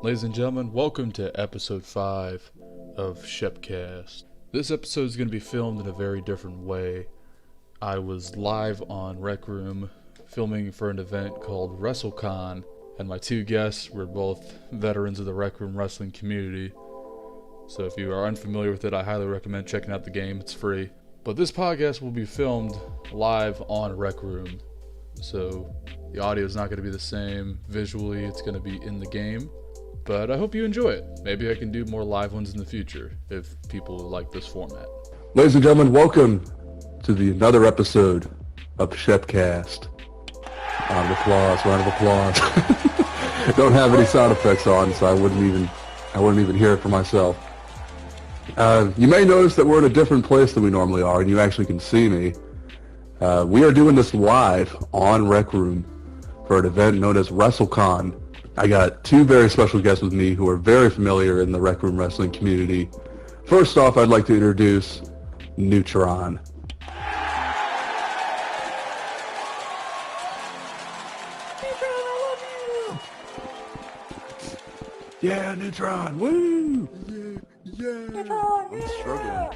Ladies and gentlemen, welcome to episode 5 of ShepCast. This episode is going to be filmed in a very different way. I was live on Rec Room filming for an event called WrestleCon, and my two guests were both veterans of the Rec Room wrestling community. So if you are unfamiliar with it, I highly recommend checking out the game. It's free. But this podcast will be filmed live on Rec Room. So the audio is not going to be the same. Visually, it's going to be in the game. But I hope you enjoy it. Maybe I can do more live ones in the future if people like this format. Ladies and gentlemen, welcome to another episode of ShepCast. Round of applause. Don't have any sound effects on, so I wouldn't even hear it for myself. You may notice that we're in a different place than we normally are, and you actually can see me. We are doing this live on Rec Room for an event known as WrestleCon. I got two very special guests with me who are very familiar in the Rec Room wrestling community. First off, I'd like to introduce Neutron. Yeah, Neutron! Woo! Yeah! Neutron, I'm struggling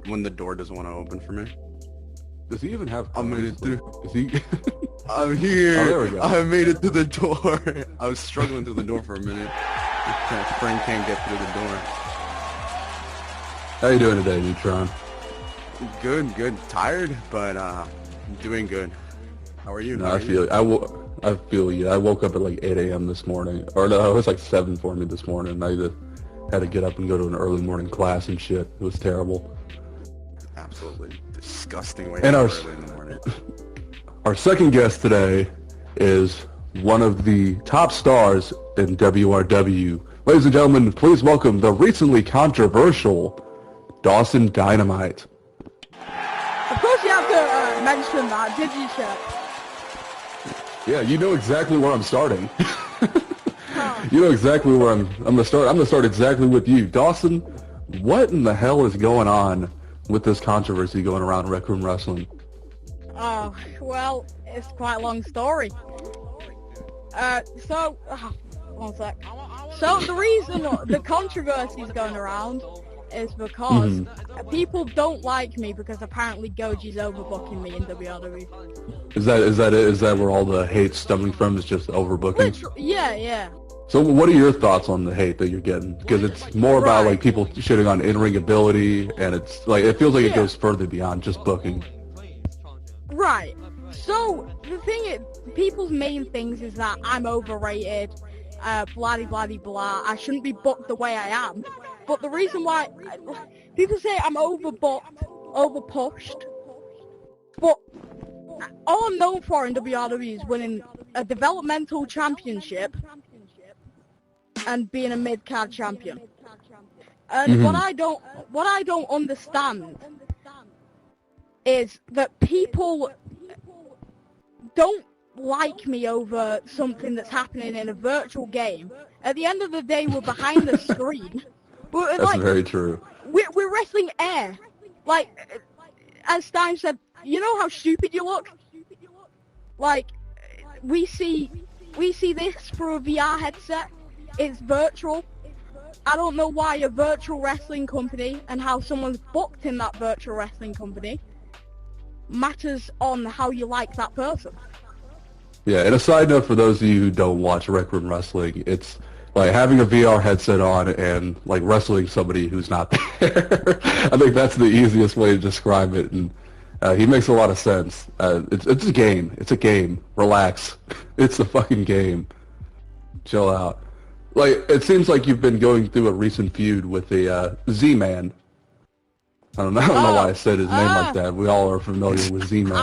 when the door doesn't want to open for me. Does he even have... I made it through. Is he... I'm here! Oh, there we go. I made it through the door! I was struggling through the door for a minute. That friend can't get through the door. How you doing today, Neutron? Good. Tired, but doing good. How are you? No, I feel you. I woke up at like 8 a.m. this morning. Or no, it was like 7 for me this morning. I had to get up and go to an early morning class and shit. It was terrible. Absolutely disgusting way and early in the morning. Our second guest today is one of the top stars in WRW. Ladies and gentlemen, please welcome the recently controversial Dawson Dynamite. Of course you have to mention that, did you, Shep? Yeah, you know exactly where I'm starting. You know exactly where I'm gonna start. I'm gonna start exactly with you, Dawson. What in the hell is going on with this controversy going around Rec Room Wrestling? Oh, well, it's quite a long story. One sec. So the reason the controversy is going around is because people don't like me because apparently Goji's overbooking me in WRW. Is that it? Is that where all the hate's stemming from? Is just overbooking? Yeah. So what are your thoughts on the hate that you're getting? Because it's more about like people shitting on in-ring ability, and it's like it feels like it goes further beyond just booking. Right. So the thing is, people's main things is that I'm overrated, blah blah blah. I shouldn't be booked the way I am. But the reason why people say I'm overbooked, overpushed, but all I'm known for in WRW is winning a developmental championship and being a mid-card champion. And what I don't understand is that people don't like me over something that's happening in a virtual game. At the end of the day, we're behind the screen. That's very true. We're wrestling air. Like, as Stein said, you know how stupid you look? Like, we see this through a VR headset. It's virtual. I don't know why a virtual wrestling company and how someone's booked in that virtual wrestling company matters on how you like that person. Yeah, and a side note for those of you who don't watch Rec Room Wrestling, it's like having a VR headset on and like wrestling somebody who's not there. I think that's the easiest way to describe it, and he makes a lot of sense. It's a game. It's a game. Relax. It's a fucking game. Chill out. Like, it seems like you've been going through a recent feud with the Z-Man. I don't know why I said his name like that. We all are familiar with Z-Man.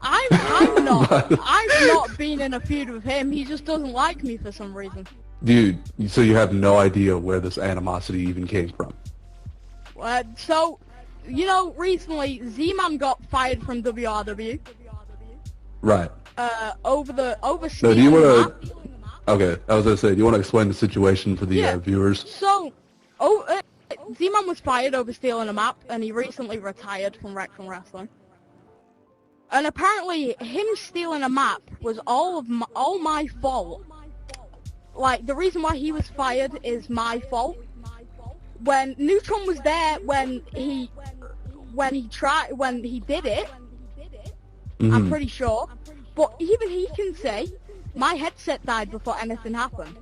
I'm not been in a feud with him. He just doesn't like me for some reason. Dude, so you have no idea where this animosity even came from? So, you know, recently Z-Man got fired from WRW. Right. Over So do you want to... Okay, I was going to say, do you want to explain the situation for the viewers? So, Z-Man was fired over stealing a map, and he recently retired from Rec Room Wrestling. And apparently, him stealing a map was all my fault. like, the reason why he was fired is my fault. When Neutron was there, when he did it, I'm pretty sure. But even he can say, my headset died before anything happened.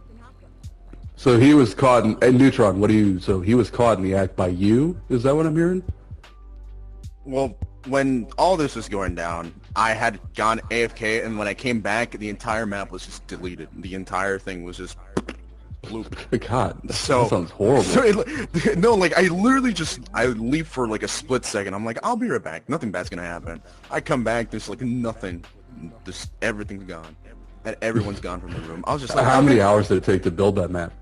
So he was caught in Neutron. So he was caught in the act by you? Is that what I'm hearing? Well, when all this was going down, I had gone AFK, and when I came back, the entire map was just deleted. The entire thing was just bloop. God, that So sounds horrible. No, like I leave for like a split second. I'm like, I'll be right back. Nothing bad's gonna happen. I come back, there's like nothing. Just everything's gone, and everyone's gone from the room. I was just like, How many hours did it take to build that map?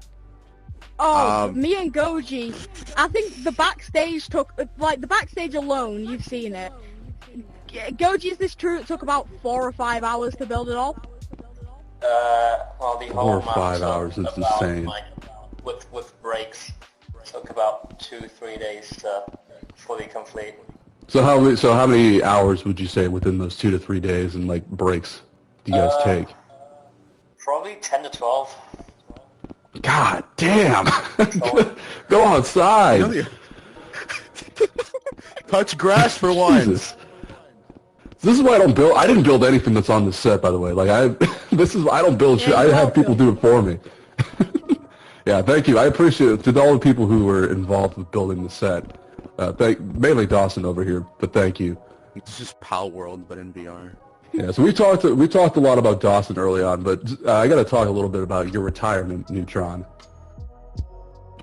Oh, me and Goji, I think the backstage took, like, the backstage alone, you've seen it. Goji, is this true? It took about 4 or 5 hours to build it all? Well, the 4 whole or 5 hours, it's about, insane. like, with breaks, took about 2-3 days to fully complete. So how many hours would you say within those 2 to 3 days and like breaks do you guys take? Probably 10 to 12. God damn! Go outside. touch grass for once. Jesus. This is why I don't build. I didn't build anything that's on the set, by the way. Like I don't build shit. I have people do it for me. Yeah, thank you. I appreciate it to all the people who were involved with building the set. Mainly Dawson over here, but thank you. It's just Pal World, but in VR. Yeah, so we talked a lot about Dawson early on, but I got to talk a little bit about your retirement, Neutron.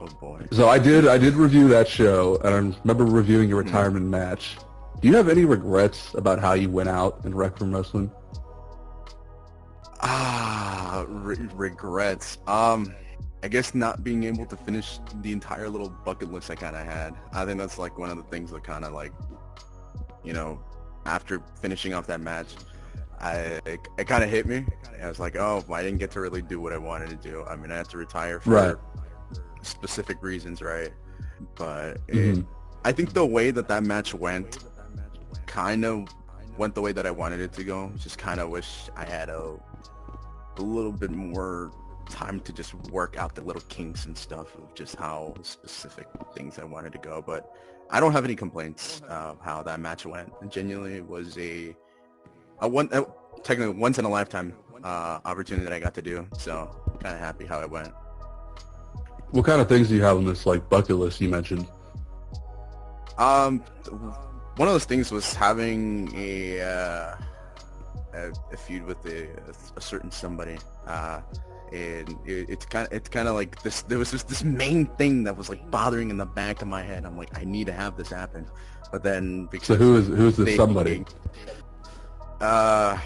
Oh boy. So I did review that show, and I remember reviewing your retirement match. Do you have any regrets about how you went out in Rec Room Wrestling? Regrets. I guess not being able to finish the entire little bucket list I kind of had. I think that's like one of the things that kind of like, you know, after finishing off that match, it kind of hit me. I was like, oh, I didn't get to really do what I wanted to do. I mean, I had to retire for specific reasons, right? But I think the way that match went kind of went the way that I wanted it to go. Just kind of wish I had a little bit more time to just work out the little kinks and stuff of just how specific things I wanted to go. But I don't have any complaints of how that match went. It genuinely was technically once in a lifetime opportunity that I got to do. So kind of happy how it went. What kind of things do you have on this like bucket list you mentioned? One of those things was having a feud with a certain somebody. And it's kind of like this. There was this main thing that was like bothering in the back of my head. I'm like, I need to have this happen, but then because so who's this somebody? Damn,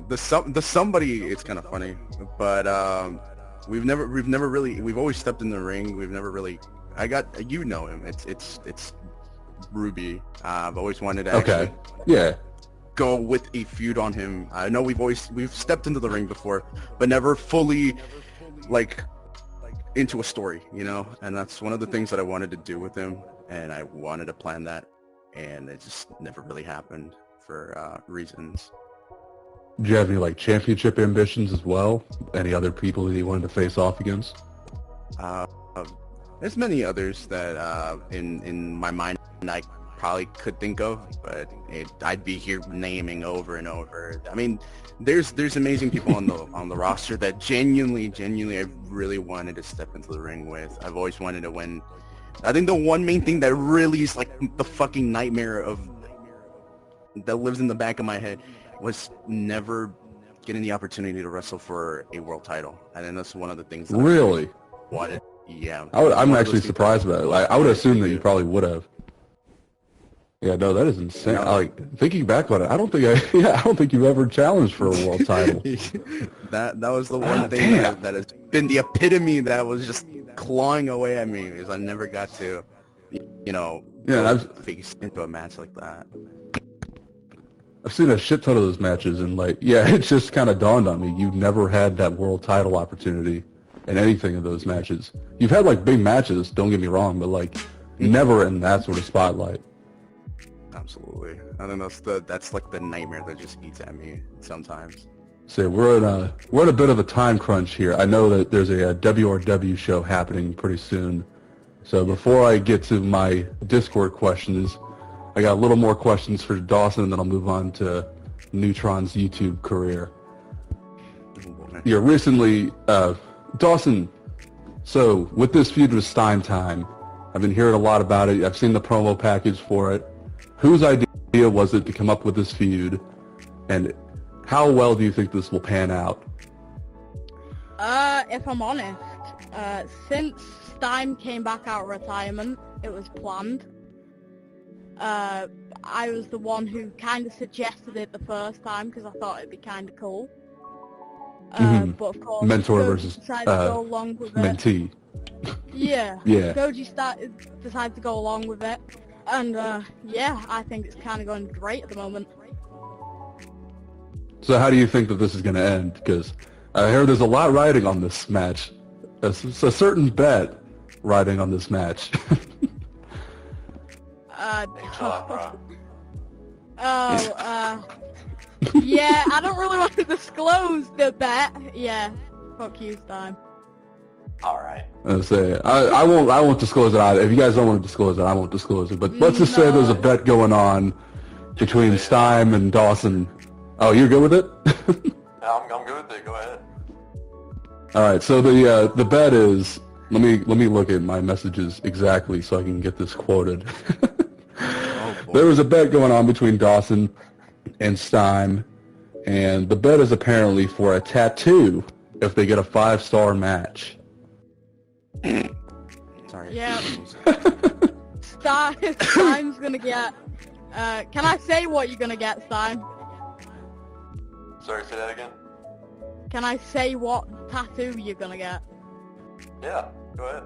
the somebody. It's kind of funny, but we've always stepped in the ring. We've never really. You know him. It's Ruby. I've always wanted to actually. Yeah. Go with a feud on him. I know we've stepped into the ring before, but never fully like into a story, you know. And that's one of the things that I wanted to do with him, and I wanted to plan that, and it just never really happened for reasons. Do you have any like championship ambitions as well? Any other people that you wanted to face off against? There's many others that in my mind I probably could think of, but I'd be here naming over and over. I mean, there's amazing people on the roster that genuinely I really wanted to step into the ring with. I've always wanted to win. I think the one main thing that really is like the fucking nightmare that lives in the back of my head was never getting the opportunity to wrestle for a world title. And then that's one of the things that Really? I wanted. Yeah. I'm actually surprised about it. Like, I would assume that you probably would have. Yeah, no, that is insane. Like, thinking back on it, I don't think you've ever challenged for a world title. that was the one thing that has been the epitome that was just clawing away at me, because I never got to, you know, face into a match like that. I've seen a shit ton of those matches, and like, yeah, it just kind of dawned on me. You've never had that world title opportunity in anything of those matches. You've had like big matches, don't get me wrong, but like never in that sort of spotlight. Absolutely. I think that's like the nightmare that just eats at me sometimes. So we're in a bit of a time crunch here. I know that there's a WRW show happening pretty soon. So before I get to my Discord questions, I got a little more questions for Dawson, and then I'll move on to Neutron's YouTube career. Yeah, recently, Dawson, so with this feud with Stein Time, I've been hearing a lot about it. I've seen the promo package for it. Whose idea was it to come up with this feud, and how well do you think this will pan out? If I'm honest, since Stein came back out of retirement, it was planned. I was the one who kind of suggested it the first time because I thought it'd be kind of cool. But of course, Mentor Koji versus decided to go along with it. mentee. Yeah. Yeah. Koji decided to go along with it, and yeah, I think it's kind of going great at the moment. So how do you think that this is going to end? Because I hear there's a lot riding on this match. It's a certain bet riding on this match. Yeah, I don't really want to disclose the bet. Yeah, fuck you, Stein. Alright. I won't disclose it either. If you guys don't want to disclose it, I won't disclose it. But let's just say there's a bet going on between Stein and Dawson. Oh, you're good with it? Yeah, I'm good with it. Go ahead. All right. So the bet is, let me look at my messages exactly so I can get this quoted. There was a bet going on between Dawson and Stein, and the bet is apparently for a tattoo if they get a 5-star match. Sorry. Yeah. Stein's gonna get. Can I say what you're gonna get, Stein? Sorry, say that again? Can I say what tattoo you're gonna get? Yeah, go ahead.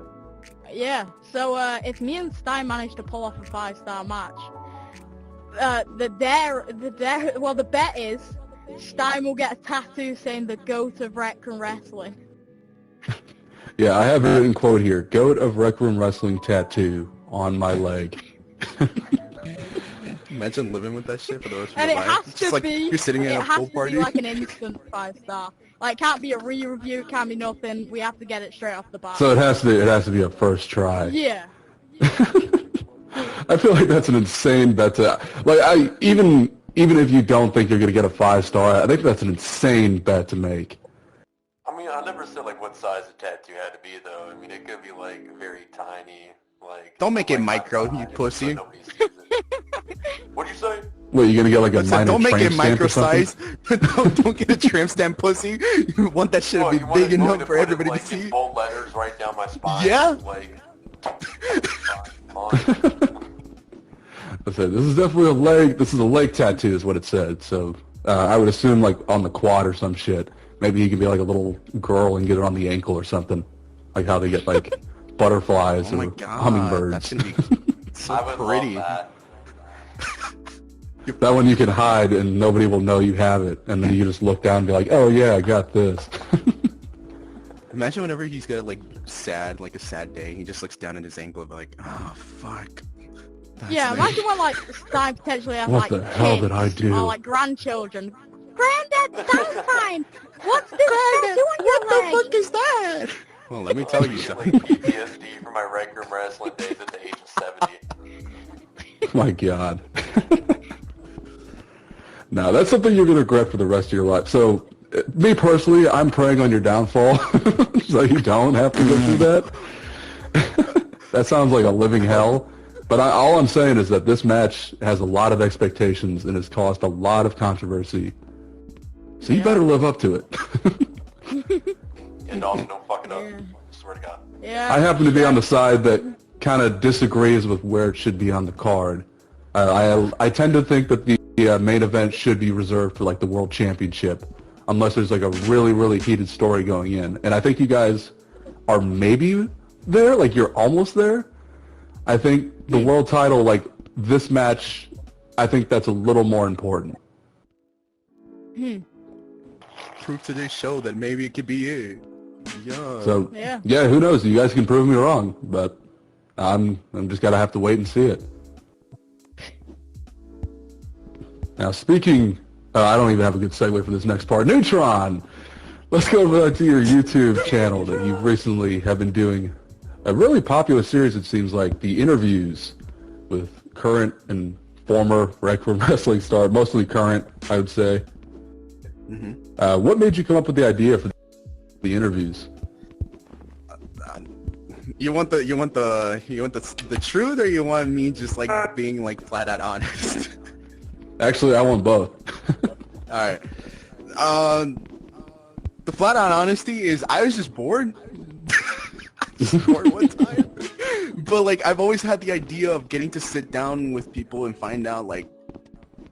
Yeah. So if me and Stein manage to pull off a 5-star match, the bet is Stein will get a tattoo saying the GOAT of Rec Room Wrestling. Yeah, I have it in quote here: "GOAT of Rec Room Wrestling tattoo on my leg." Imagine living with that shit for the rest of And your it life. has Just to like be. you're sitting in It a has pool to party. be like an instant 5-star. Like, can't be a re-review, can't be nothing. We have to get it straight off the bat. So it has to be a first try. Yeah. I feel like that's an insane bet to, like, even if you don't think you're gonna get a 5-star, I think that's an insane bet to make. I mean, I never said like what size the tattoo had to be though. I mean, it could be like very tiny, like. Don't make it like, micro, my you size, pussy. so nobody sees it. What'd you say? What, you gonna get like a I said, minor don't make tramp it stamp micro or something? size. don't get a tramp stamp pussy. You want that shit to be big enough for everybody to see. Bold letters right down my spine. Yeah. Like. Fine. I said, this is definitely a leg. This is a leg tattoo, is what it said. So I would assume like on the quad or some shit. Maybe he can be like a little girl and get it on the ankle or something, like how they get like butterflies Oh my or god, hummingbirds. that's gonna be so I would pretty. love that. That one you can hide and nobody will know you have it, and then you just look down and be like, oh yeah, I got this. Imagine whenever he's got like a sad day, he just looks down at his ankle and be like, oh fuck. That's Yeah, like- imagine when like Stein potentially has What like the hell did I kids do? or like grandchildren. Granddad, Stein! What's this tattoo on your leg? fuck is that? Well, let me tell you Like something. PTSD from my Rec Room Wrestling days at the age of 70. My god. No, that's something you're going to regret for the rest of your life. So, me personally, I'm praying on your downfall, so you don't have to go through that. That sounds like a living hell. But all I'm saying is that this match has a lot of expectations and has caused a lot of controversy. So you better live up to it. And also don't fuck it up. Yeah. Swear to God. Yeah. I happen to be on the side that kind of disagrees with where it should be on the card. I tend to think that the main event should be reserved for like the World Championship, unless there's like a really, really heated story going in. And I think you guys are maybe there, like you're almost there. I think the world title, like this match, I think that's a little more important. Proof to this show that maybe it could be it. Yeah. So Yeah. who knows? You guys can prove me wrong, but I'm just gotta have to wait and see it. Now, speaking I don't even have a good segue for this next part. Neutron! Let's go back to your YouTube channel that you recently have been doing a really popular series, it seems like, the interviews with current and former Rec Room Wrestling star, mostly current, I would say. Mm-hmm. What made you come up with the idea for the interviews? You want the truth, or you want me just like being like flat out honest? Actually, I want both. All right. The flat out honesty is I was just bored. Just bored one time. But like I've always had the idea of getting to sit down with people and find out, like,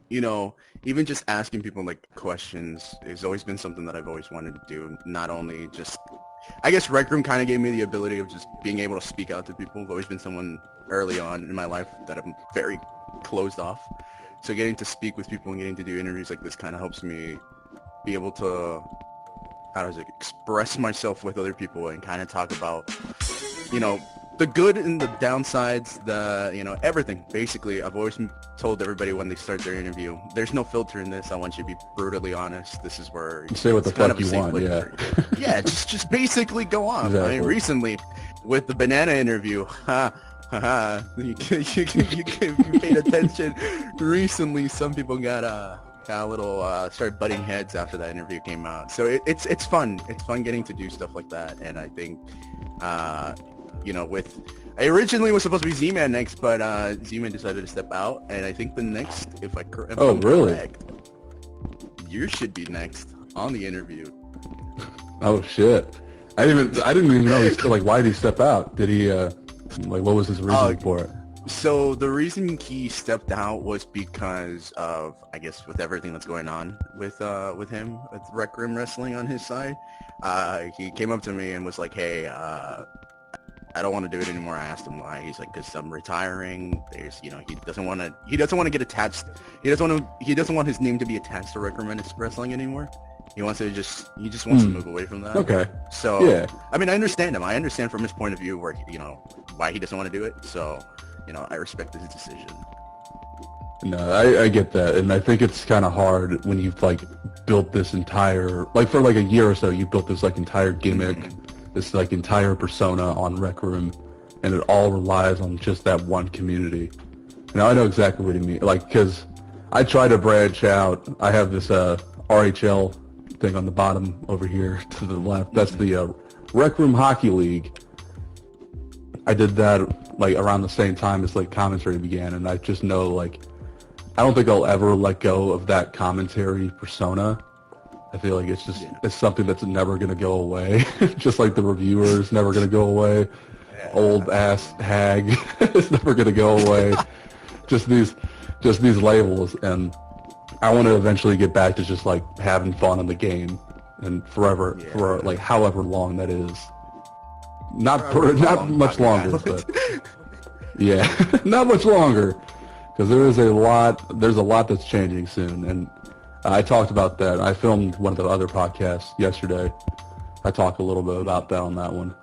you know, even just asking people like questions has always been something that I've always wanted to do. Not only just, I guess Rec Room kind of gave me the ability of just being able to speak out to people. I've always been someone early on in my life that I'm very closed off. So getting to speak with people and getting to do interviews like this kind of helps me be able to, express myself with other people and kind of talk about, you know, the good and the downsides, everything. Basically, I've always told everybody when they start their interview, there's no filter in this. I want you to be brutally honest. This is where you say what the fuck you want. Yeah. Yeah, just basically go on. Exactly. I mean, recently with the banana interview, you paid attention. Recently, some people got a little started butting heads after that interview came out. So it's fun. It's fun getting to do stuff like that. And I think, I originally was supposed to be Z-Man next, but Z-Man decided to step out. And I think the next, if I'm really? correct, you should be next on the interview. Oh shit! I didn't even know. Why did he step out? Did he? What was his reasoning for it? So the reason he stepped out was because of, I guess, with everything that's going on with him, with Rec Room Wrestling on his side. He came up to me and was like, "Hey, I don't want to do it anymore." I asked him why. He's like, "Because I'm retiring. There's, he doesn't want to get attached. He doesn't want his name to be attached to Rec Room Wrestling anymore. He wants to he just wants to move away from that." Okay. So yeah, I mean, I understand him. I understand from his point of view where why he doesn't want to do it. So I respect his decision. No, I get that, and I think it's kind of hard when you've built this entire for a year or so. You built this entire gimmick, this entire persona on Rec Room, and it all relies on just that one community. Now I know exactly what you mean, because I try to branch out. I have this RHL thing on the bottom over here to the left. That's the Rec Room Hockey League. I did that around the same time as commentary began, and I just know I don't think I'll ever let go of that commentary persona. I feel like it's just it's something that's never gonna go away. Just like the reviewer is never gonna go away. Old ass hag is never gonna go away. just these labels, and I want to eventually get back to just having fun in the game and forever for however long that is. Not much longer, but yeah, not much longer, because there's a lot that's changing soon, and I talked about that. I filmed one of the other podcasts yesterday. I talked a little bit about that on that one.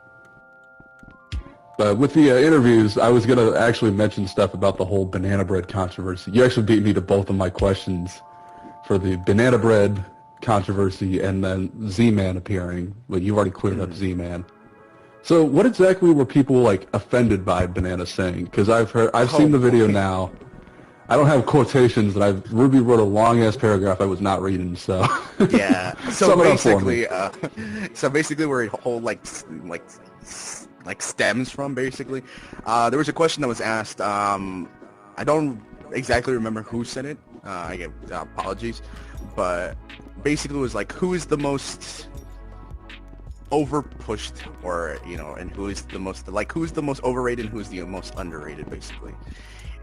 But with the interviews, I was going to actually mention stuff about the whole banana bread controversy. You actually beat me to both of my questions for the banana bread controversy and then Z-Man appearing, but you already cleared up Z-Man. So what exactly were people offended by Banana saying? Because I've seen the video now. I don't have quotations, and Ruby wrote a long ass paragraph I was not reading. So yeah. So basically, where it whole stems from basically. There was a question that was asked. I don't exactly remember who said it. I get apologies, but basically it was who is the most over pushed, or and who is the most who's the most overrated and who's the most underrated basically.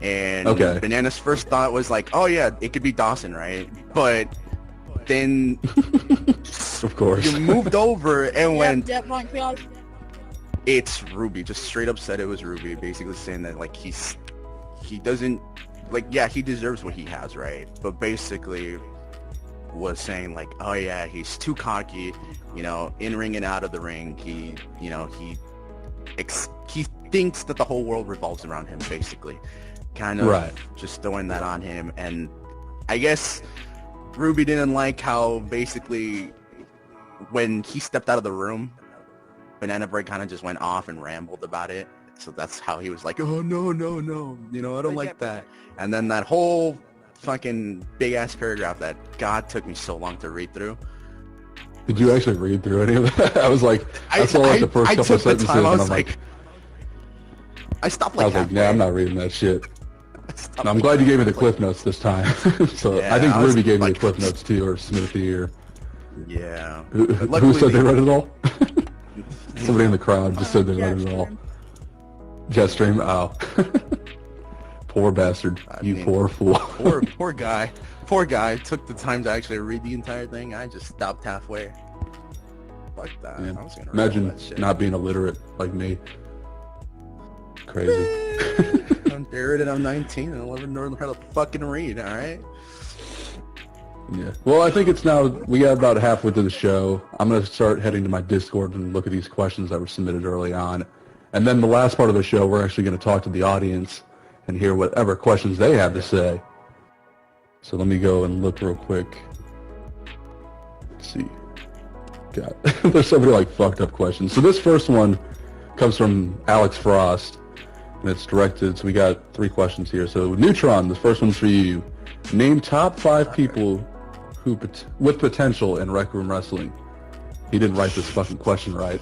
And Banana's first thought was oh yeah, it could be Dawson, right? But then of course you moved over and went it's Ruby. Just straight up said it was Ruby, basically saying that he doesn't he deserves what he has, right? But basically was saying oh yeah, he's too cocky, in ring and out of the ring. He thinks that the whole world revolves around him, basically. Kind of just throwing that on him. And I guess Ruby didn't like how basically when he stepped out of the room, Banana Bread kind of just went off and rambled about it. So that's how he was like, oh, no, no, no, you know, I don't like that. And then that whole fucking big-ass paragraph that God took me so long to read through. Did you actually read through any of that? I was like, I saw like the first couple of sentences, and I'm like, I stopped I like was like, yeah, I'm not reading that shit. No, I'm glad you gave me the cliff notes this time. So Yeah, I think I was Ruby gave me like- the cliff notes too, or Smithy, or Yeah. who Luckily said they they- read it all? Somebody in the crowd just said they read it all. Jetstream, oh. Poor bastard. You mean, poor fool. Poor guy. Poor guy took the time to actually read the entire thing. I just stopped halfway. Fuck that. Yeah. I was gonna read all Imagine that shit. not being illiterate like me. Crazy. I'm there and I'm 19 and I'll never learn how to fucking read, alright? Yeah. Well, I think it's now, we got about halfway through the show. I'm going to start heading to my Discord and look at these questions that were submitted early on. And then the last part of the show, we're actually going to talk to the audience and hear whatever questions they have to say. So let me go and look real quick. Let's see. God, there's so many like fucked up questions. So this first one comes from Alex Frost, and it's directed, so we got 3 questions here. So Neutron, the first one's for you. Name top 5 people who with potential in Rec Room Wrestling. He didn't write this fucking question right.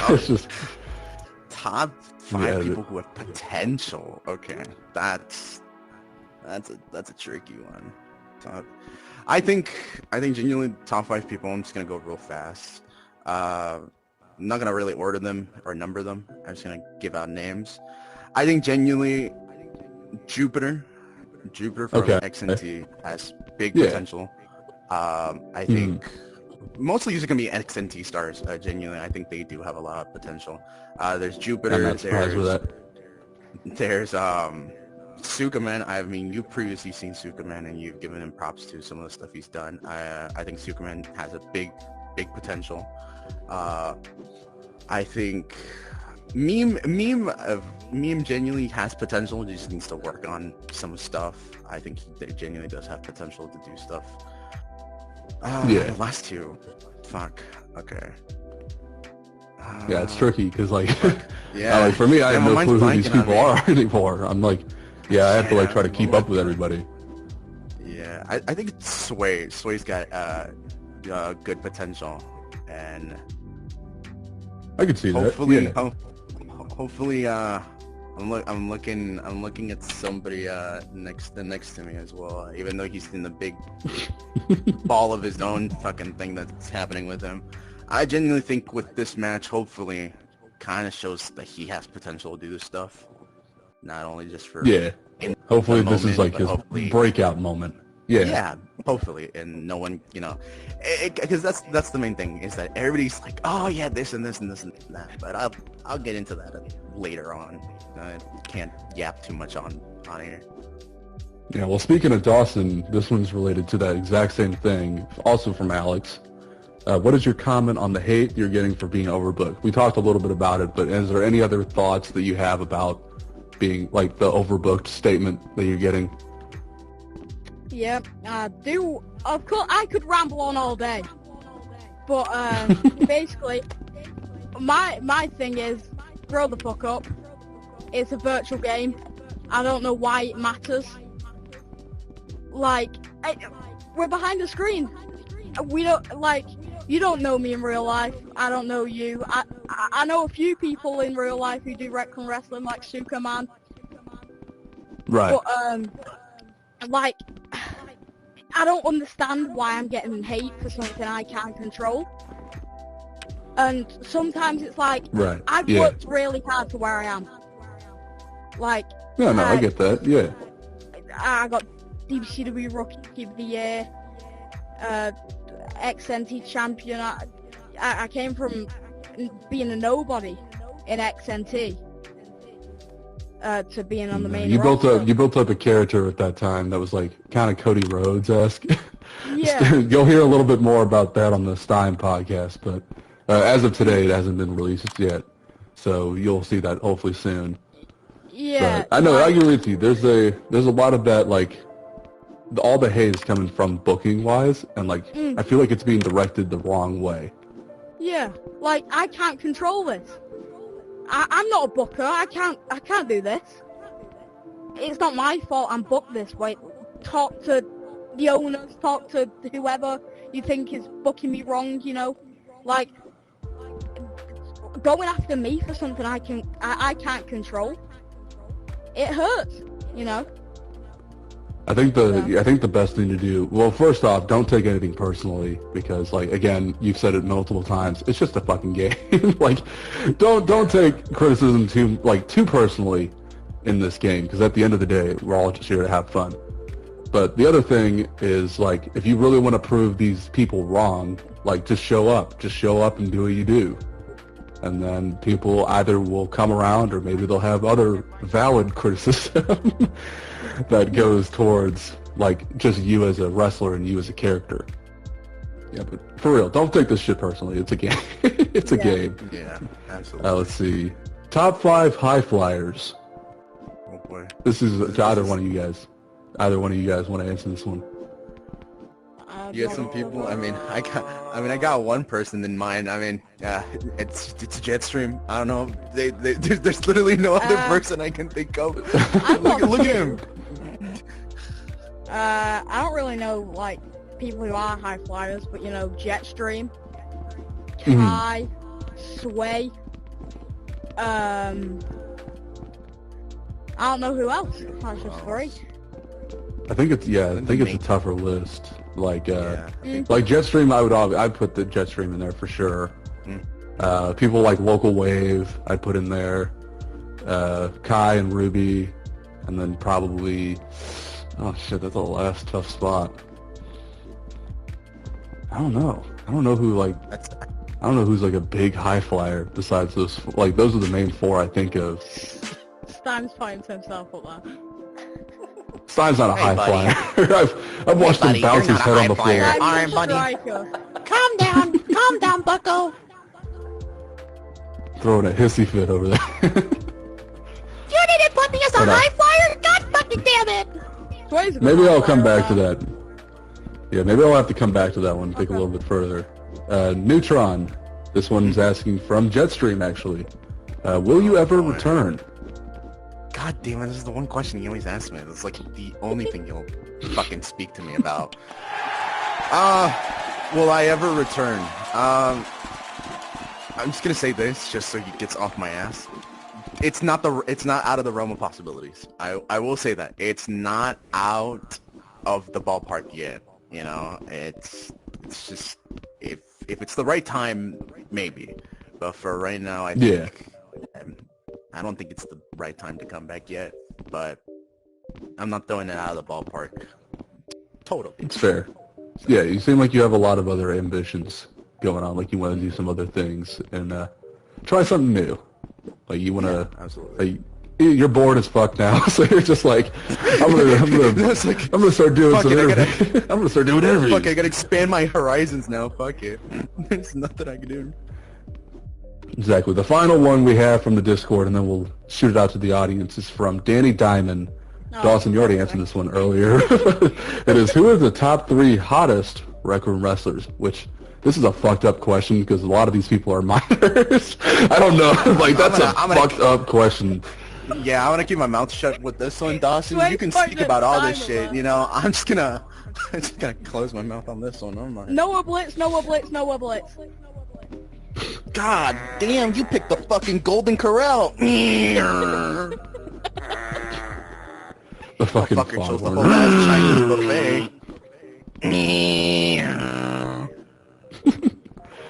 It's just Top 5 Yeah, people who have potential. Okay. That's a tricky one. I think genuinely top 5 people, I'm just gonna go real fast. I'm not gonna really order them or number them. I'm just gonna give out names. I think genuinely Jupiter from Okay. XNT has big Yeah. potential. I think mostly these are gonna be XNT stars. Genuinely, I think they do have a lot of potential. There's Jupiter. I'm not surprised with that. There's Sukaman. I mean, you've previously seen Sukaman and you've given him props to some of the stuff he's done. I think Sukaman has a big potential. I think Meme genuinely has potential. He just needs to work on some stuff. I think he genuinely does have potential to do stuff. Yeah. The last 2. Fuck. Okay. Yeah, it's tricky because like, Yeah. like for me, I have my no mind's clue who these blanking on people me. are anymore. I'm like, yeah, I have to like Yeah, try to keep up with everybody. Yeah, I think it's Sway. Sway's got good potential, and I could see hopefully, that. Yeah. hopefully, I'm looking at somebody next to me as well. Even though he's in the big ball of his own fucking thing that's happening with him, I genuinely think with this match, hopefully, kind of shows that he has potential to do this stuff. Not only just for Yeah. in Hopefully the this is moment, like but his hopefully- breakout moment. Yeah. Yeah, hopefully, and no one, because that's the main thing is that everybody's like, oh yeah, this and this and this and that. But I'll get into that later on. I can't yap too much on here. Yeah, well, speaking of Dawson, this one's related to that exact same thing, also from Alex. What is your comment on the hate you're getting for being overbooked? We talked a little bit about it, but is there any other thoughts that you have about being, like, the overbooked statement that you're getting? Yep, I do. Of course, I could ramble on all day. But, basically, my thing is, grow the fuck up. It's a virtual game. I don't know why it matters. Like, we're behind the screen. We don't, like, you don't know me in real life. I don't know you. I know a few people in real life who do rec and wrestling, like Superman. Right. But, like, I don't understand why I'm getting hate for something I can't control. And sometimes it's like, Right. I've Yeah. worked really hard to where I am. Like, Yeah, no, I get that. Yeah. I got DBCW Rookie of the Year, XNT champion. I came from being a nobody in XNT to being on the main You roster. built up a character at that time that was like kind of Cody Rhodes-esque. Yeah. You'll hear a little bit more about that on the Stein podcast, but as of today, it hasn't been released yet, so you'll see that hopefully soon. Yeah. But I know, I like- agree with you. There's a lot of that, like, all the hate is coming from booking wise, and like I feel like it's being directed the wrong way. Yeah, like I can't control this. I'm not a booker. I can't do this. It's not my fault I'm booked this way. Talk to the owners, talk to whoever you think is booking me wrong, you know? Like, going after me for something I can't control. It hurts, you know? I think the best thing to do, well, first off, don't take anything personally, because like, again, you've said it multiple times, it's just a fucking game. Like, don't take criticism too personally in this game, because at the end of the day, we're all just here to have fun. But the other thing is, like, if you really want to prove these people wrong, like, just show up and do what you do. And then people either will come around, or maybe they'll have other valid criticism that goes towards, like, just you as a wrestler and you as a character. Yeah, but for real, don't take this shit personally. It's a game. It's a game. Yeah, absolutely. Let's see. Top 5 high flyers. Oh boy. This is to either one of you guys. Either one of you guys want to answer this one? You got some people. I got one person in mind. It's Jetstream. I don't know. There's literally no other person I can think of. Look at him. I don't really know like people who are high flyers, but you know, Jetstream, Kai, Sway. I don't know who else. That's just 3. I think it's a tougher list. Like like Jetstream, I'd put the Jetstream in there for sure. People like Local Wave, I'd put in there. Kai and Ruby, and then probably, oh shit, that's the last tough spot. I don't know who's like a big high flyer besides those. Like, those are the main 4 I think of. Stan's fighting to himself up there. Stein's not a high flyer. I've watched him bounce his head on the floor. Alright, buddy. Calm down, bucko. Throwing a hissy fit over there. You didn't put me as a high flyer? God fucking damn it! Maybe I'll come back to that. Yeah, maybe I'll have to come back to that one, think a little bit further. Neutron. This one's asking from Jetstream, actually. Will you ever return? God damn it, this is the one question he always asks me. It's like the only thing he'll fucking speak to me about. Will I ever return? I'm just gonna say this, just so he gets off my ass. It's not out of the realm of possibilities. I will say that. It's not out of the ballpark yet. You know, it's just, if it's the right time, maybe. But for right now, I think... I don't think it's the right time to come back yet, but I'm not throwing it out of the ballpark. Totally. It's fair. Yeah, you seem like you have a lot of other ambitions going on, like you want to do some other things and try something new. Like you want to, absolutely. Like, you're bored as fuck now, so you're just like, I'm gonna start doing some interviews. I'm gonna start doing interviews. Fuck, I gotta expand my horizons now. Fuck it. There's nothing I can do. Exactly. The final one we have from the Discord, and then we'll shoot it out to the audience, is from Danny Diamond. Dawson, you already answered this one earlier. It is, who are the top 3 hottest Rec Room wrestlers? Which, this is a fucked up question, because a lot of these people are minors. I don't know. Like, that's a fucked up question. Yeah, I want to keep my mouth shut with this one, Dawson. You can speak about all this shit, you know. I'm just gonna close my mouth on this one. I'm not... Noah Blitz. God damn, you picked the fucking Golden Corral. The fucking fucker chose the whole ass Chinese buffet.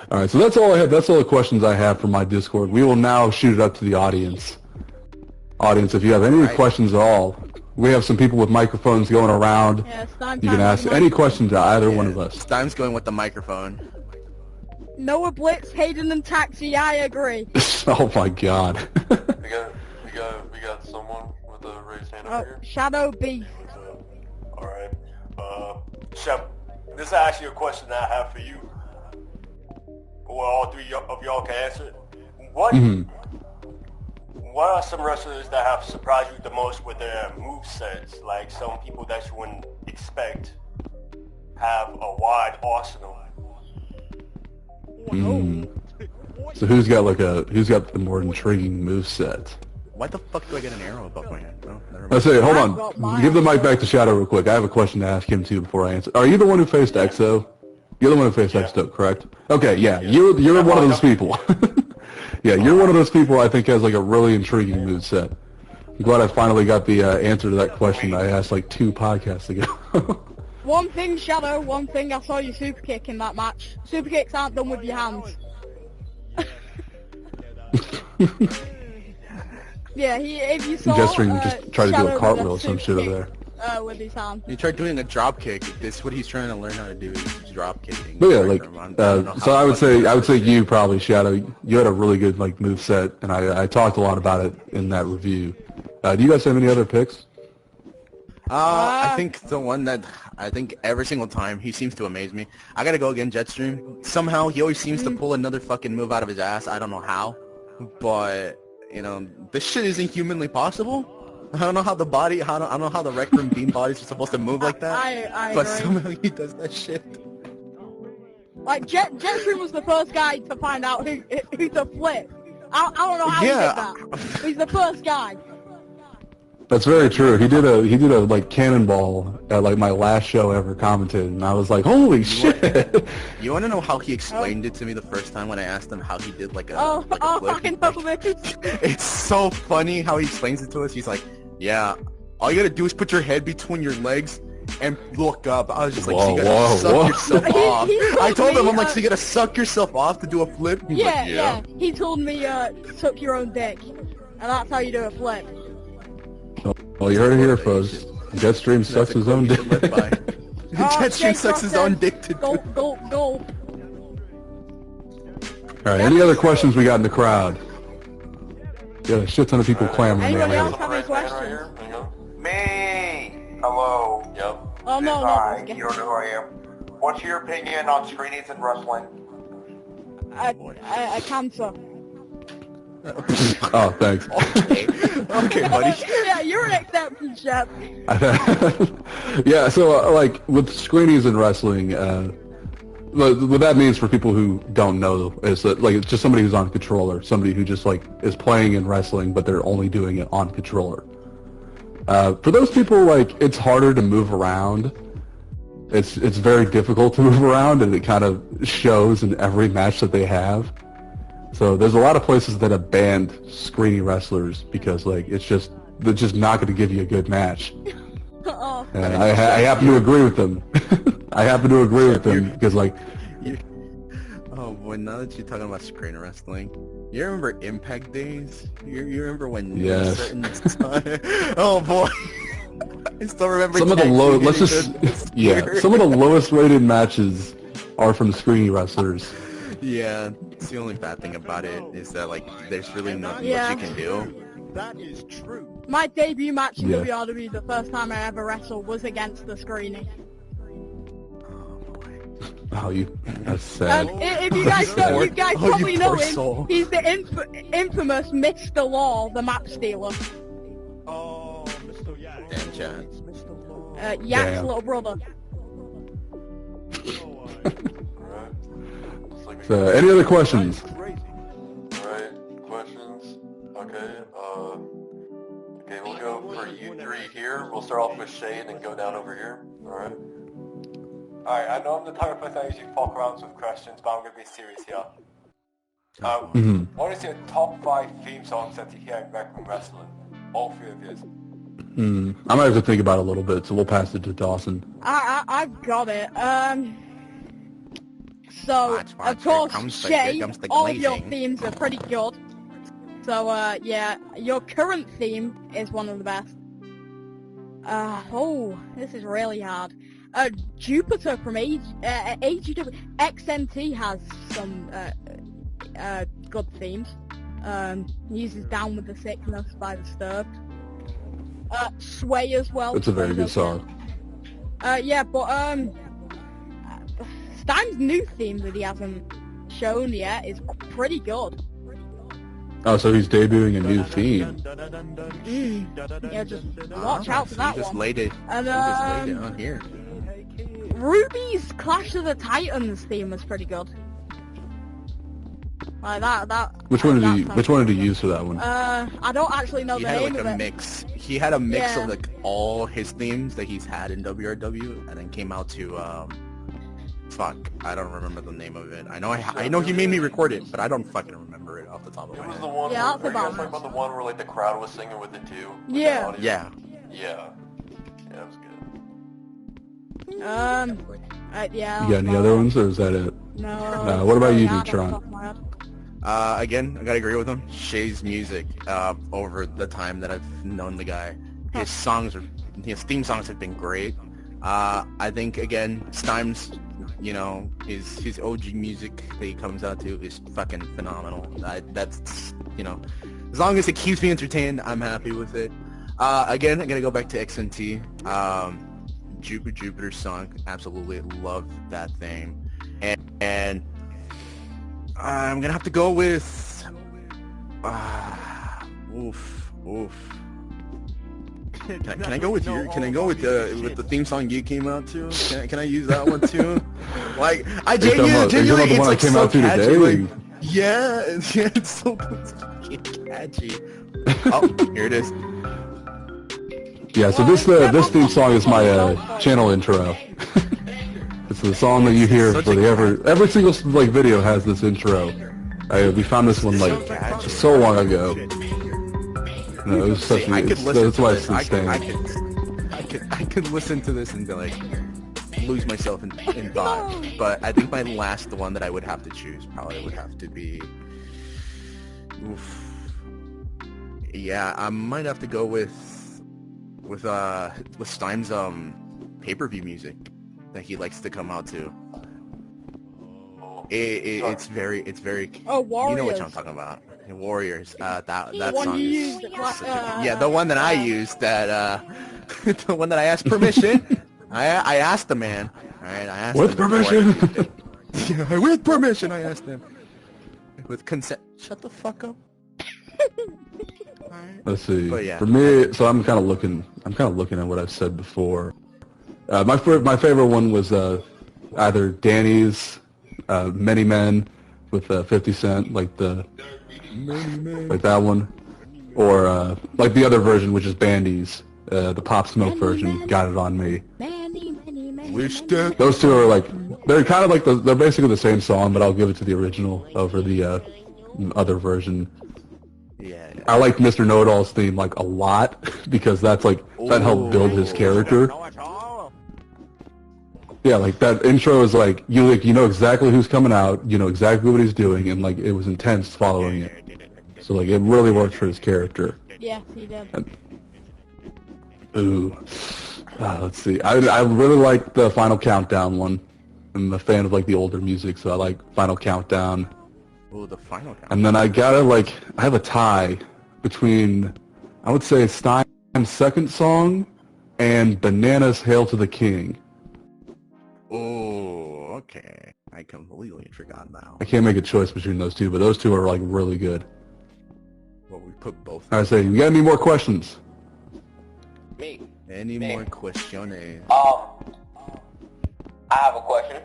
Alright, so that's all I have. That's all the questions I have for my Discord. We will now shoot it up to the audience. Audience, if you have any questions at all, we have some people with microphones going around. Yeah, you can ask any questions to either one of us. Stime's going with the microphone. Noah Blitz, Hayden, and Taxi, I agree. Oh my god. we got someone with a raised hand over here. Shadow Beef. Alright. Shep, this is actually a question that I have for you. Well, all 3 of y'all can answer it. What what are some wrestlers that have surprised you the most with their movesets? Like some people that you wouldn't expect have a wide arsenal. So who's got the more intriguing moveset? Why the fuck do I get an arrow above my head? Oh, never mind. I say, hold on. Give the mic back to Shadow real quick. I have a question to ask him too before I answer. Are you the one who faced Exo? You're the one who faced Exo, correct? Okay, yeah. You're one of those people. Yeah, you're one of those people I think has like a really intriguing moveset. I'm glad I finally got the answer to that question I asked like 2 podcasts ago. One thing, Shadow, one thing, I saw you super kick in that match. Super kicks aren't done with your hands. Yeah, if you saw Gesturing, just try to do a Shadow cartwheel or with some shit over there. With his hand. He tried doing a drop kick. This is what he's trying to learn how to do, is drop kicking. But yeah, like, so I would say you probably, Shadow, you had a really good like move set, and I talked a lot about it in that review. Do you guys have any other picks? I think the one that I think every single time he seems to amaze me. I gotta go again, Jetstream. Somehow he always seems to pull another fucking move out of his ass. I don't know how, but you know, this shit isn't humanly possible. I don't know how the body, I don't know how the Rec Room beam bodies are supposed to move like that. I but agree. somehow he does that shit. Like Jetstream was the first guy to find out who to flip. I don't know how he did that. He's the first guy. That's very true. He did a like cannonball at like my last show ever commented, and I was like, holy shit! You want to know how he explained it to me the first time when I asked him how he did like a flip? I know this. It's so funny how he explains it to us. He's like, yeah, all you gotta do is put your head between your legs and look up. I was just like, so you gotta suck yourself off. I told him, I'm like, so you gotta suck yourself off to do a flip? He's Yeah, like, yeah. He told me suck your own dick, and that's how you do a flip. Well, you heard it here, folks. Jetstream sucks his own dick. Jetstream sucks his own dick to Go. All right. Any other questions we got in the crowd? Got a shit ton of people clamoring. Anybody there. else have any questions? Me! Hello. Yep. Oh no, Hi, no. you don't know who I am. What's your opinion on screenings in wrestling? Cancer. Oh, thanks. Okay, buddy. Yeah, you're an exception, Shep. Yeah, so like with screenings in wrestling, what that means for people who don't know is that like it's just somebody who's on controller, somebody who just like is playing in wrestling, but they're only doing it on controller. For those people, like it's harder to move around. It's very difficult to move around, and it kind of shows in every match that they have. So there's a lot of places that have banned screeny wrestlers because like they're just not going to give you a good match. And I happen to agree with them. I happen to agree with them because like. Oh boy! Now that you're talking about screen wrestling, you remember Impact days? You remember when? Yes. Oh boy! I still remember. Some of the some of the lowest rated matches are from screeny wrestlers. Yeah, it's the only bad thing about it is that like there's really nothing much you can do. That is true. My debut match in WWE, the first time I ever wrestled, was against the screening. Oh, that's sad. If you guys don't, you guys probably know him. Soul. He's the infamous Mr. Law, the map stealer. Oh, Mr. Yak. Damn, Chad. Mr. Law. Yak's little brother. So, any other questions? Alright, questions? Okay, we'll go for you three here. We'll start off with Shane and go down over here. Alright. Alright, I know I'm the type of person that usually fuck around with questions, but I'm gonna be serious here. What is your top 5 theme songs that you hear in Rec Room Wrestling? All 3 of yours. I might have to think about it a little bit, so we'll pass it to Dawson. I've got it. So, Watch, of course, Shay, the all of your glazing. themes are pretty good. So, yeah, your current theme is one of the best. This is really hard. Jupiter from AGW, XNT has some, good themes. Uses Down with the Sickness by Disturbed. Sway as well. That's a very good song. Yeah, but, Stein's new theme that he hasn't shown yet is pretty good. Oh, so he's debuting a new theme. Yeah, just watch out for that just one. laid it. And You just laid it on here. Ruby's Clash of the Titans theme was pretty good. Like that. Which one did he use for that one? I don't actually know He the had name like of a it. mix. He had a mix Yeah. of like all his themes that he's had in WRW, and then came out to fuck, I don't remember the name of it. I know he made me record it, but I don't fucking remember it off the top of It my was head. the one. Yeah, Where, that's are you guys about talking it. about the one where like the crowd was singing with it too? With the Yeah. audience? Yeah. Yeah. Yeah, that was good. Yeah. You got any other ones, or is that it? No. What about you, not off the Neutron? top of my head. Again, I gotta agree with him. Shay's music, over the time that I've known the guy, his theme songs have been great. I think again, Stimes, you know, his OG music that he comes out to is fucking phenomenal. That's, you know, as long as it keeps me entertained, I'm happy with it. Again, I gotta go back to XNT. Jupiter song, absolutely love that thing, and I'm gonna have to go with oof. Can I go with your? Can I go with the theme song you came out to? Can I use that one too? Like I genuinely, it's like so catchy. Like, yeah, it's so catchy. Oh, here it is. Yeah, so this theme song is my channel intro. It's the song that you hear for every single like video has this intro. We found this one like so long ago. No, it was such a, that's why it's staying. I could listen to this and be like lose myself in thought. But I think my last one that I would have to choose probably would have to be. Oof. Yeah, I might have to go with Stime's pay-per-view music that he likes to come out to. It's very Oh, Warriors. you know what I'm talking about. Warriors. That one song you is used, yeah, the one that I used, that the one that I asked permission. I asked the man. All right, I asked With him before. permission. Yeah, with permission, I asked him. With consent. Shut the fuck up. Let's see. But yeah. For me, so I'm kind of looking at what I've said before. My favorite one was either Danny's Many Men with 50 Cent, like that one, or like the other version, which is Bandy's, the Pop Smoke version, Got It On Me. Those two are like, they're kind of like they're basically the same song, but I'll give it to the original over the other version. Yeah. I like Mr. Know-It-All's theme like a lot because that's like that helped build his character. Yeah, like that intro is like you know exactly who's coming out, you know exactly what he's doing, and like it was intense following it. So like it really worked for his character. Yeah, he did. Let's see. I really like the Final Countdown one. I'm a fan of like the older music, so I like Final Countdown. Oh, the final count. And then I have a tie between, I would say, Stein's second song and Banana's Hail to the King. Oh, okay. I completely forgot now. I can't make a choice between those two, but those two are like really good. Well, we put both. I say, you got any more questions? Any more questions? I have a question.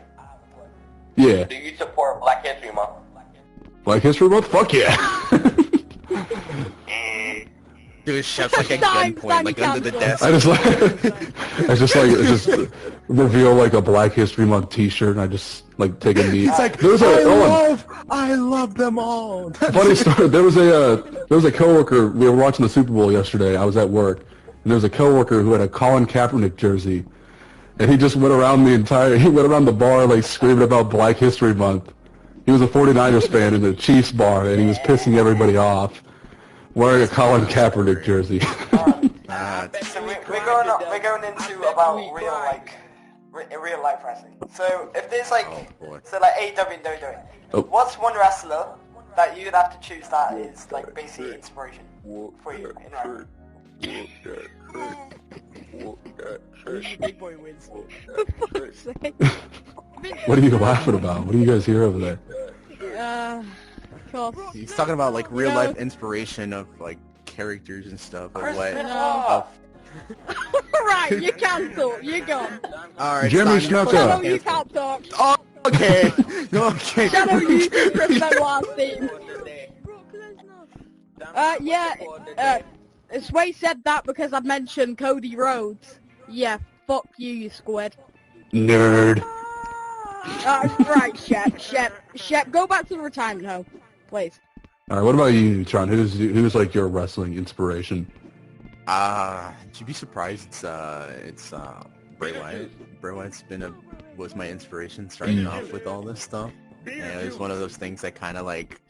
Yeah. Do you support Black History Month? Black History Month? Fuck yeah! Dude, Shep's like at gunpoint, like under the desk. I just reveal like a Black History Month T-shirt, and I just like take a knee. It's like, I love them all. Funny story. There was a coworker. We were watching the Super Bowl yesterday. I was at work, and there was a coworker who had a Colin Kaepernick jersey, and he just went around the bar like screaming about Black History Month. He was a 49ers fan in the Chiefs bar, and he was pissing everybody off wearing a Colin Kaepernick jersey. So we're going into about real life wrestling. So if there's like AEW and WWE, what's one wrestler that you'd have to choose that is like basically inspiration for you in wrestling? Big boy wins. What are you laughing about? What do you guys hear over there? course. He's talking about like real life inspiration of like characters and stuff. Of what? Right, you cancel. You're gone. Alright, Jeremy Shadow, you can't talk. Oh, okay. Okay. Shadow, you can Chris Benoit's team. Sway said that because I mentioned Cody Rhodes. Yeah, fuck you, you squid. Nerd. Right, Shep, go back to the retirement home, please. Alright, what about you, Tron? Who's like your wrestling inspiration? You'd be surprised. It's Bray Wyatt. Bray Wyatt's was my inspiration starting off with all this stuff. And it was one of those things that kind of like,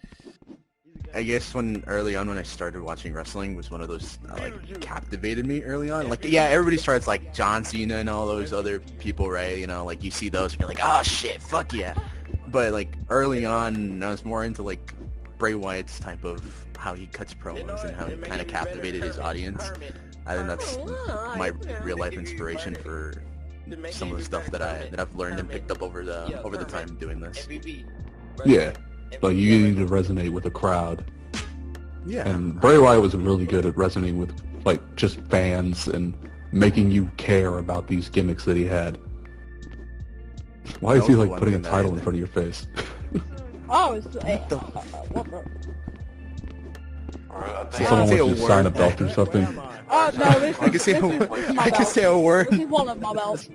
I guess early on when I started watching wrestling was one of those like captivated me early on. Like, yeah, everybody starts like John Cena and all those other people, right? You know, like you see those and you're like, oh shit, fuck yeah. But like early on, I was more into like Bray Wyatt's type of how he cuts promos and how he kind of captivated his audience. I think that's my real life inspiration for some of the stuff that I've learned and picked up over the time doing this. Yeah, like you need to resonate with a crowd. Yeah. And Bray Wyatt was really good at resonating with like just fans and making you care about these gimmicks that he had. Why is he like putting a title in front of your face? Oh, it's Someone wants to sign a belt or something. Oh no, this is I can say a word. This is one of my belts.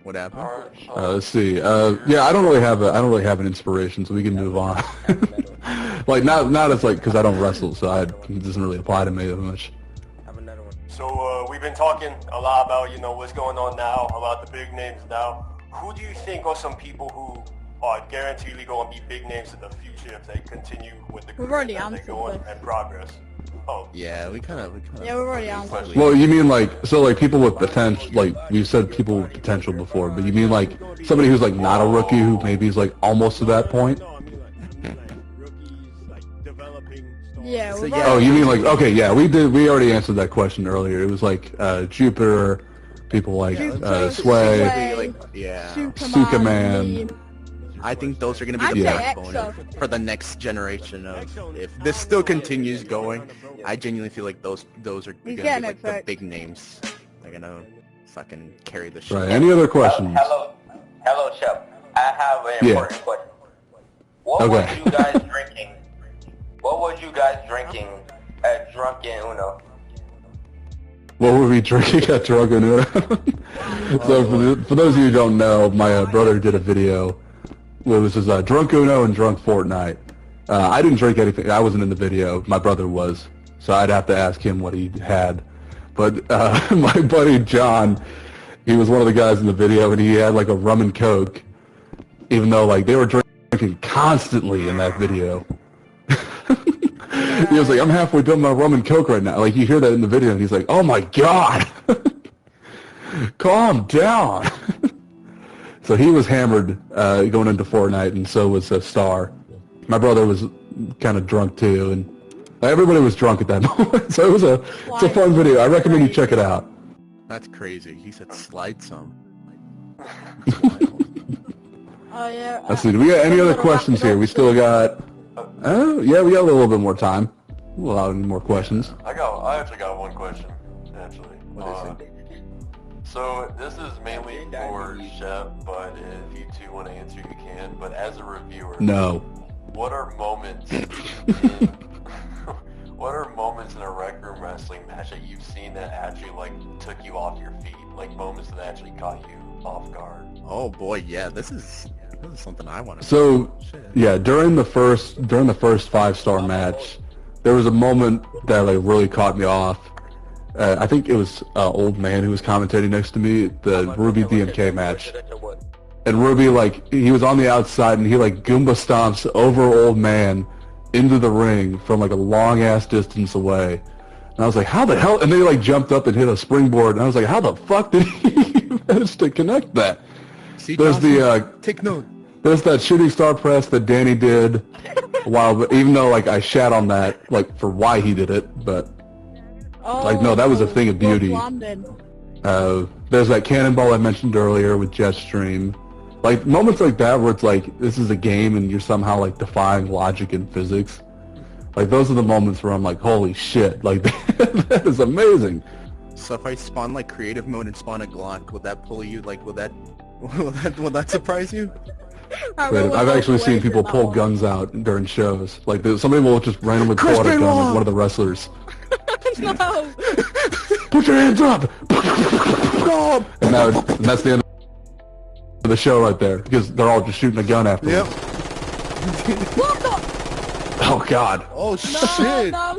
What happened? Let's see. Yeah, I don't really have an inspiration, so we can move on. Like not as like because I don't wrestle, so it doesn't really apply to me that much. So we've been talking a lot about what's going on now, about the big names now. Who do you think are some people who are guaranteedly going to be big names in the future if they continue with the career that they're going and progress? Oh. Yeah, we kind of. Yeah, we've already answered. Well, you mean like people with potential? Like we've said, people with potential before, but you mean like somebody who's like not a rookie who maybe is like almost to that point? Yeah. Oh, you mean like we already answered that question earlier. It was like Jupiter, people like Sway, Superman. I think those are going to be the backbone for the next generation of. If this still continues going, I genuinely feel like those are going to be like the big names. They're going to fucking carry the show. Right. Any other questions? Hello, Shep. I have an important question. What were you guys drinking? What were you guys drinking at Drunken Uno? What were we drinking at Drunken Uno? So for those of you who don't know, my brother did a video. It was his Drunk Uno and Drunk Fortnite. I didn't drink anything. I wasn't in the video. My brother was. So I'd have to ask him what he had. But my buddy John, he was one of the guys in the video, and he had like a rum and coke, even though like they were drinking constantly in that video. He was like, I'm halfway done my rum and coke right now. Like you hear that in the video, and he's like, oh my god, calm down. So he was hammered going into Fortnite, and so was Star. My brother was kind of drunk too, and everybody was drunk at that moment. So it's a fun video. I recommend you check it out. That's crazy. He said slide some. Oh yeah. Let's see. Do we got any other questions here? We still got. Oh yeah, we got a little bit more time. We'll allow any more questions. I actually got one question. Actually. What is it? So this is mainly for Shep, but if you two want to answer, you can. But as a reviewer, no. What are moments? What are moments in a Rec Room wrestling match that you've seen that actually like took you off your feet? Like moments that actually caught you off guard? Oh boy, yeah. This is something I want to. So yeah, during the first 5-star match, there was a moment that like really caught me off. I think it was Old Man who was commentating next to me, the Ruby DMK match. And Ruby, like, he was on the outside, and he, like, Goomba stomps over Old Man into the ring from, like, a long-ass distance away. And I was like, how the hell? And they, like, jumped up and hit a springboard, and I was like, how the fuck did he manage to connect that? There's take note. There's that shooting star press that Danny did a while, but even though, like, I shat on that, like, for why he did it, but... like, no, that was a thing of beauty. There's that cannonball I mentioned earlier with Jetstream. Like moments like that where it's like this is a game and you're somehow like defying logic and physics. Like those are the moments where I'm like, holy shit! Like that is amazing. So if I spawn like creative mode and spawn a Glock, would that pull you? Like, will that surprise you? I've actually seen people pull guns out during shows. Like somebody will just randomly pull out a gun like one of the wrestlers. No. Put your hands up! No! And that's the end of the show right there, because they're all just shooting a gun after Yep. What the? Oh god. Oh shit! No,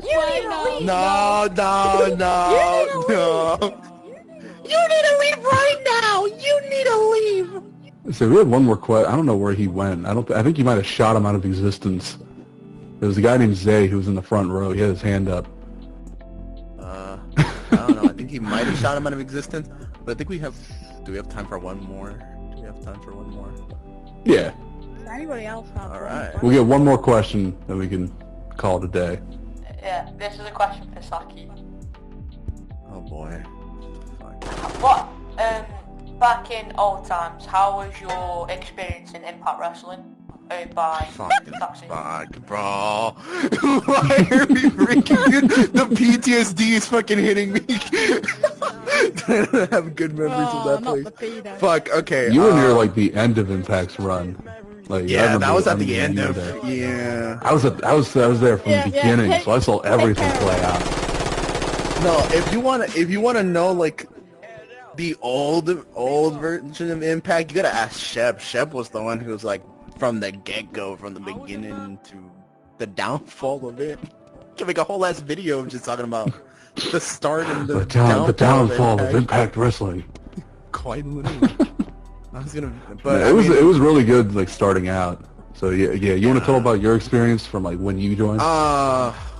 No. You need to leave right now. You need to leave. So we had one more question. I don't know where he went. I think you might have shot him out of existence. There was a guy named Zay who was in the front row. He had his hand up. I don't know. I think he might have shot him out of existence. But I think we have. Do we have time for one more? Do we have time for one more? Yeah. Does anybody else have All right. We'll get one more question, then we can call it a day. Yeah, this is a question for Saki. Oh boy. Fuck. What, back in old times, how was your experience in Impact Wrestling? By Fucking Taxi? fuck, bro. Why are we freaking... The PTSD is fucking hitting me. I don't have good memories of that place. Fuck, okay. You were near like the end of Impact's run. Like, yeah, that was at the end of... Yeah. I was there from the beginning, so I saw everything play out. No, if you wanna know like the old version of Impact, you gotta ask Shep. Shep was the one who was like from the get-go, from the beginning to the downfall of it. You can make a whole ass video of just talking about the start and the downfall of Impact Wrestling. Quite literally. I was gonna, but yeah, it was really good, like starting out. So yeah. You want to tell about your experience from like when you joined?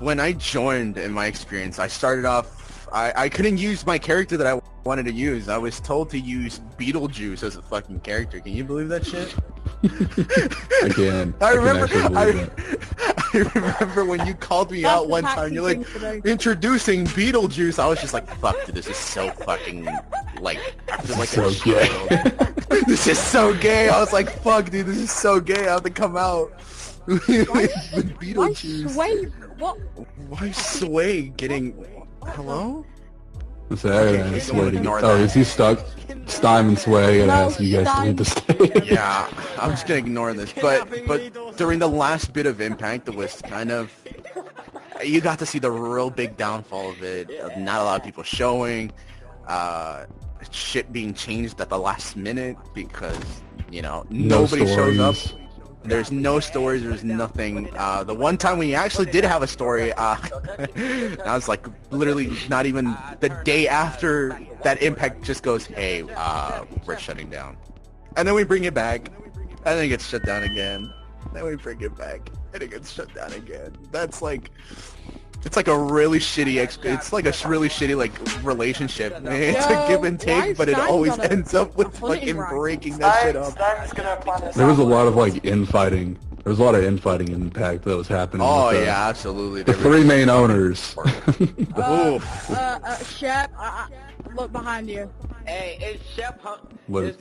When I joined, in my experience, I started off. I couldn't use my character that I wanted to use. I was told to use Beetlejuice as a fucking character. Can you believe that shit? I can. I remember when you called me out one time. You're like, introducing Beetlejuice. I was just like, fuck, dude, this is so fucking like. I feel like so gay. This is so gay. I was like, fuck, dude, this is so gay. I have to come out with Beetlejuice. Why Sway getting? Hello? Is he stuck? Stein and Sway and ask you guys to leave the stage. Yeah, I'm just gonna ignore this. But during the last bit of Impact, it was kind of, you got to see the real big downfall of it. Not a lot of people showing, shit being changed at the last minute because nobody shows up. There's no stories, there's nothing. The one time we actually did have a story, that was like literally not even the day after that Impact just goes, hey, we're shutting down. And then we bring it back, and then it gets shut down again. Then we bring it back, and it gets shut down again. That's like, it's like a really shitty relationship. It's a give and take, but it always ends up with fucking breaking that shit up. There was a lot of like infighting. There was a lot of infighting in Impact that was happening. Oh yeah, absolutely. The three main owners. Shep, look behind you. Hey, it's Shep. What?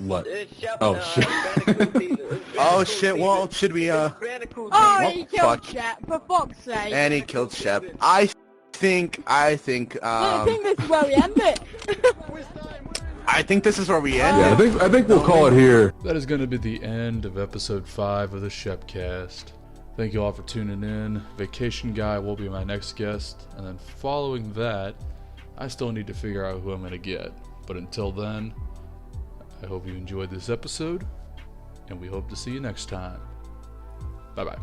Shep, oh shit. Oh shit. Well, should we? Oh, he killed Shep. For fuck's sake. And he killed Shep. I think. I think this is where we end it. I think this is where we end it. Yeah, I think we'll call it here. That is going to be the end of episode 5 of the ShepCast. Thank you all for tuning in. Vacation Guy will be my next guest, and then following that, I still need to figure out who I'm going to get. But until then, I hope you enjoyed this episode, and we hope to see you next time. Bye-bye.